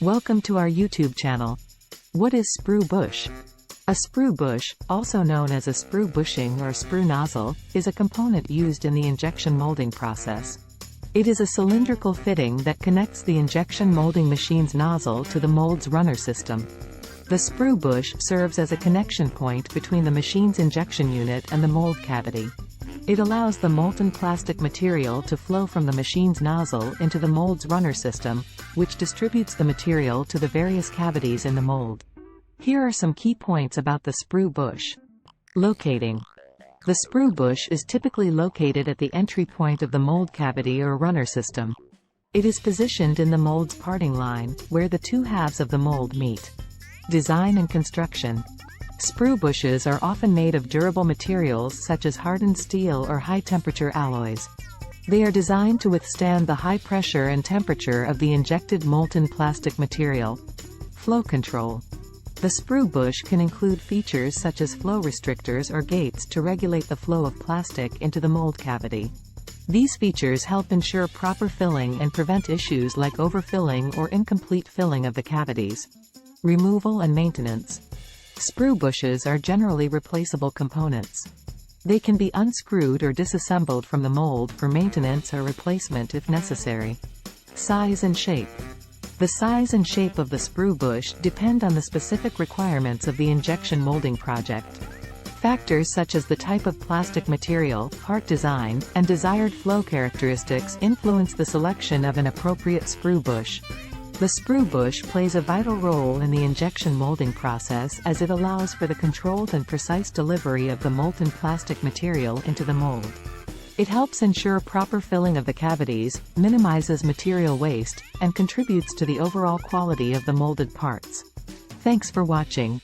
Welcome to our YouTube channel. What is sprue bush? A sprue bush, also known as a sprue bushing or sprue nozzle, is a component used in the injection molding process. It is a cylindrical fitting that connects the injection molding machine's nozzle to the mold's runner system. The sprue bush serves as a connection point between the machine's injection unit and the mold cavity. It allows the molten plastic material to flow from the machine's nozzle into the mold's runner system, which distributes the material to the various cavities in the mold. Here are some key points about the sprue bush. Locating. The sprue bush is typically located at the entry point of the mold cavity or runner system. It is positioned in the mold's parting line, where the two halves of the mold meet. Design and construction. Sprue bushes are often made of durable materials such as hardened steel or high-temperature alloys. They are designed to withstand the high pressure and temperature of the injected molten plastic material. Flow control. The sprue bush can include features such as flow restrictors or gates to regulate the flow of plastic into the mold cavity. These features help ensure proper filling and prevent issues like overfilling or incomplete filling of the cavities. Removal and maintenance. Sprue bushes are generally replaceable components. They can be unscrewed or disassembled from the mold for maintenance or replacement if necessary. Size and shape. The size and shape of the sprue bush depend on the specific requirements of the injection molding project. Factors such as the type of plastic material, part design, and desired flow characteristics influence the selection of an appropriate sprue bush. The sprue bush plays a vital role in the injection molding process as it allows for the controlled and precise delivery of the molten plastic material into the mold. It helps ensure proper filling of the cavities, minimizes material waste, and contributes to the overall quality of the molded parts. Thanks for watching.